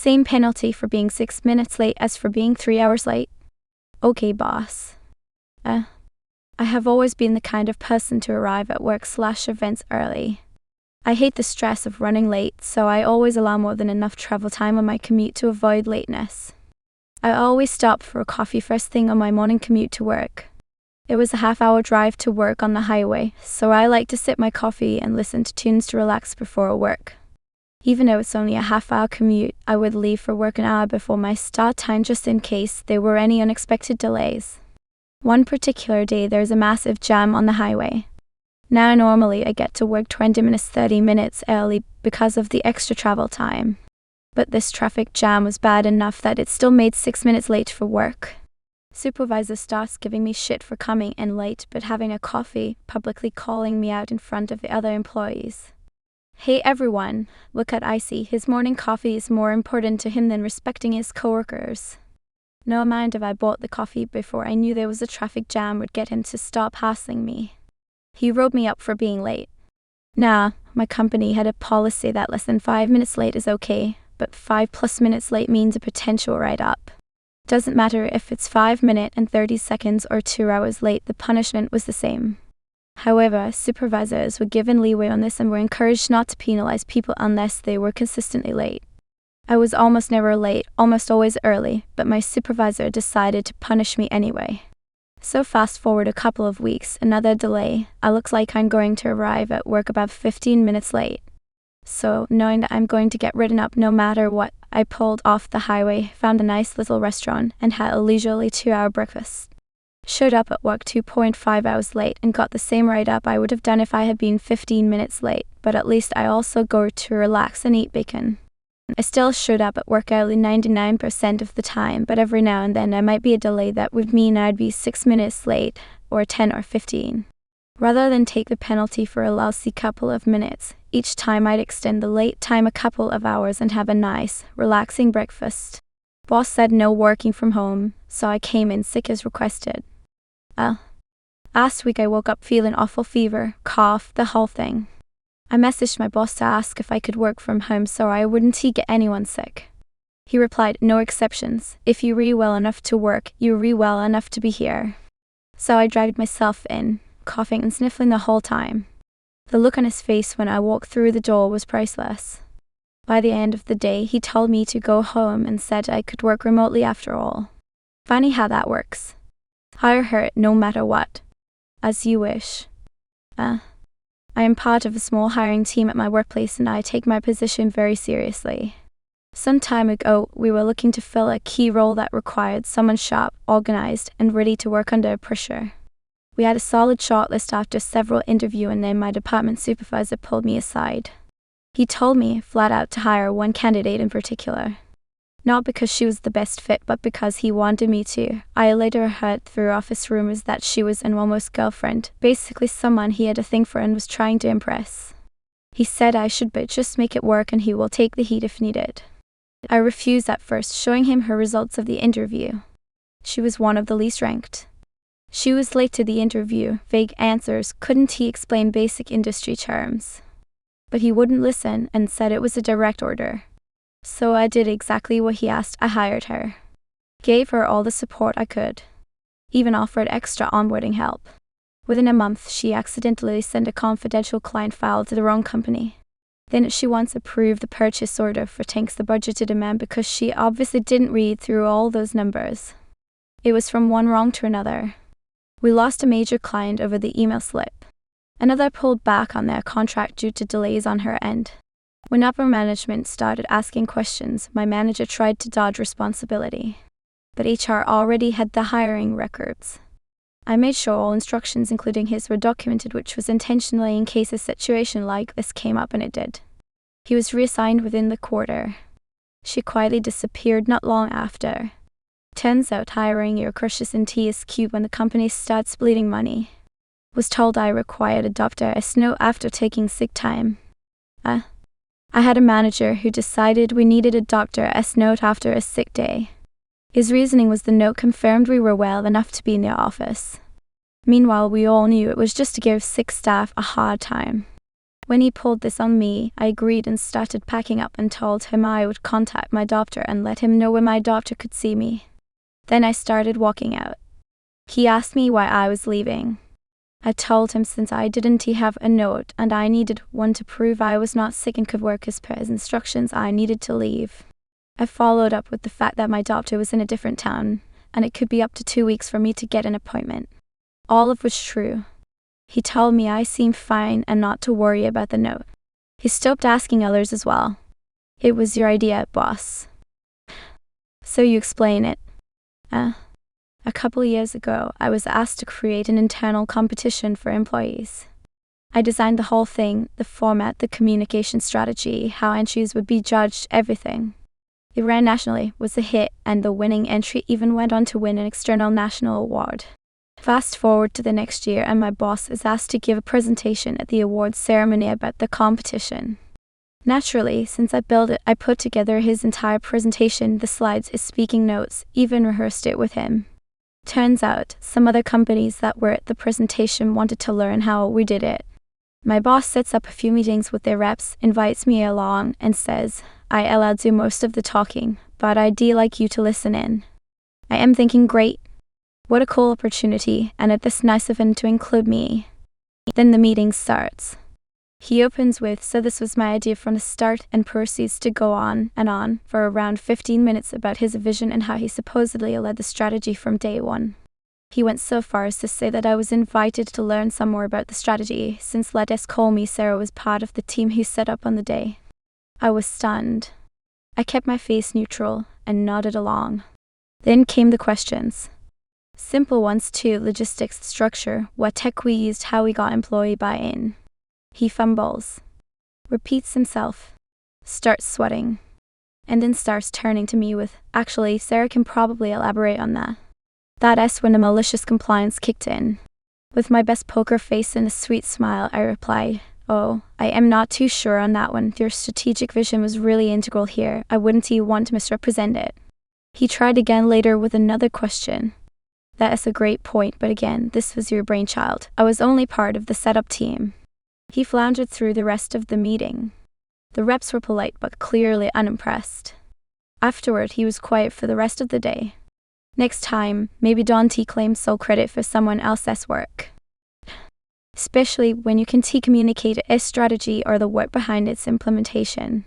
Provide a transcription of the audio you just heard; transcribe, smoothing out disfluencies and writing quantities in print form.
Same penalty for being 6 minutes late as for being 3 hours late. Okay, boss. I have always been the kind of person to arrive at work/events early. I hate the stress of running late, so I always allow more than enough travel time on my commute to avoid lateness. I always stop for a coffee first thing on my morning commute to work. It was a half-hour drive to work on the highway, so I like to sip my coffee and listen to tunes to relax before work. Even though it's only a half-hour commute, I would leave for work an hour before my start time just in case there were any unexpected delays. One particular day there's a massive jam on the highway. Now normally I get to work 20 minutes 30 minutes early because of the extra travel time. But this traffic jam was bad enough that it still made 6 minutes late for work. Supervisor starts giving me shit for coming in late but having a coffee, publicly calling me out in front of the other employees. Hey everyone, look at Icy, his morning coffee is more important to him than respecting his coworkers. No amount of I bought the coffee before I knew there was a traffic jam would get him to stop hassling me. He wrote me up for being late. Nah, my company had a policy that less than 5 minutes late is okay, but 5+ minutes late means a potential write-up. Doesn't matter if it's 5 minutes and 30 seconds or 2 hours late, the punishment was the same. However, supervisors were given leeway on this and were encouraged not to penalize people unless they were consistently late. I was almost never late, almost always early, but my supervisor decided to punish me anyway. So fast forward a couple of weeks, another delay. I look like I'm going to arrive at work about 15 minutes late. So, knowing that I'm going to get written up no matter what, I pulled off the highway, found a nice little restaurant, and had a leisurely 2-hour breakfast. Showed up at work 2.5 hours late and got the same write-up I would have done if I had been 15 minutes late, but at least I also go to relax and eat bacon. I still showed up at work early 99% of the time, but every now and then there might be a delay that would mean I'd be 6 minutes late, or 10 or 15. Rather than take the penalty for a lousy couple of minutes, each time I'd extend the late time a couple of hours and have a nice, relaxing breakfast. Boss said no working from home, so I came in sick as requested. Last week I woke up feeling awful fever, cough, the whole thing. I messaged my boss to ask if I could work from home so I wouldn't get anyone sick. He replied, no exceptions. If you re well enough to work, you re well enough to be here. So I dragged myself in, coughing and sniffling the whole time. The look on his face when I walked through the door was priceless. By the end of the day, he told me to go home and said I could work remotely after all. Funny how that works. Hire her no matter what. As you wish. I am part of a small hiring team at my workplace and I take my position very seriously. Some time ago, we were looking to fill a key role that required someone sharp, organized, and ready to work under pressure. We had a solid shortlist after several interviews and then my department supervisor pulled me aside. He told me, flat out, to hire one candidate in particular. Not because she was the best fit, but because he wanted me to. I later heard through office rumors that she was an almost girlfriend, basically someone he had a thing for and was trying to impress. He said I should but just make it work and he will take the heat if needed. I refused at first, showing him her results of the interview. She was one of the least ranked. She was late to the interview, vague answers, couldn't he explain basic industry terms. But he wouldn't listen and said it was a direct order. So I did exactly what he asked. I hired her. Gave her all the support I could. Even offered extra onboarding help. Within a month, she accidentally sent a confidential client file to the wrong company. Then she once approved the purchase order for tanks the budgeted amount because she obviously didn't read through all those numbers. It was from one wrong to another. We lost a major client over the email slip. Another pulled back on their contract due to delays on her end. When upper management started asking questions, my manager tried to dodge responsibility. But HR already had the hiring records. I made sure all instructions, including his, were documented, which was intentionally in case a situation like this came up, and it did. He was reassigned within the quarter. She quietly disappeared not long after. Turns out hiring your crushes in TSQ when the company starts bleeding money. Was told I required a doctor as note after taking sick time. I had a manager who decided we needed a doctor as note after a sick day. His reasoning was the note confirmed we were well enough to be in the office. Meanwhile, we all knew it was just to give sick staff a hard time. When he pulled this on me, I agreed and started packing up and told him I would contact my doctor and let him know when my doctor could see me. Then I started walking out. He asked me why I was leaving. I told him since I didn't have a note and I needed one to prove I was not sick and could work as per his instructions, I needed to leave. I followed up with the fact that my doctor was in a different town and it could be up to 2 weeks for me to get an appointment. All of which true. He told me I seemed fine and not to worry about the note. He stopped asking others as well. It was your idea, boss. So you explain it. A couple years ago, I was asked to create an internal competition for employees. I designed the whole thing, the format, the communication strategy, how entries would be judged, everything. It ran nationally, was a hit, and the winning entry even went on to win an external national award. Fast forward to the next year, and my boss is asked to give a presentation at the awards ceremony about the competition. Naturally, since I built it, I put together his entire presentation, the slides, his speaking notes, even rehearsed it with him. Turns out, some other companies that were at the presentation wanted to learn how we did it. My boss sets up a few meetings with their reps, invites me along, and says, I'll do most of the talking, but I'd like you to listen in. I am thinking, great. What a cool opportunity, and at this nice event to include me. Then the meeting starts. He opens with, so this was my idea from the start, and proceeds to go on and on for around 15 minutes about his vision and how he supposedly led the strategy from day one. He went so far as to say that I was invited to learn some more about the strategy, since let us call me Sarah was part of the team he set up on the day. I was stunned. I kept my face neutral and nodded along. Then came the questions. Simple ones too: logistics, structure, what tech we used, how we got employee buy-in. He fumbles, repeats himself, starts sweating, and then starts turning to me with, actually, Sarah can probably elaborate on that. That's when the malicious compliance kicked in. With my best poker face and a sweet smile, I replied, oh, I am not too sure on that one. Your strategic vision was really integral here. I wouldn't want to misrepresent it. He tried again later with another question. That is a great point, but again, this was your brainchild. I was only part of the setup team. He floundered through the rest of the meeting. The reps were polite but clearly unimpressed. Afterward, he was quiet for the rest of the day. Next time, maybe don't claim sole credit for someone else's work. Especially when you can communicate a strategy or the work behind its implementation.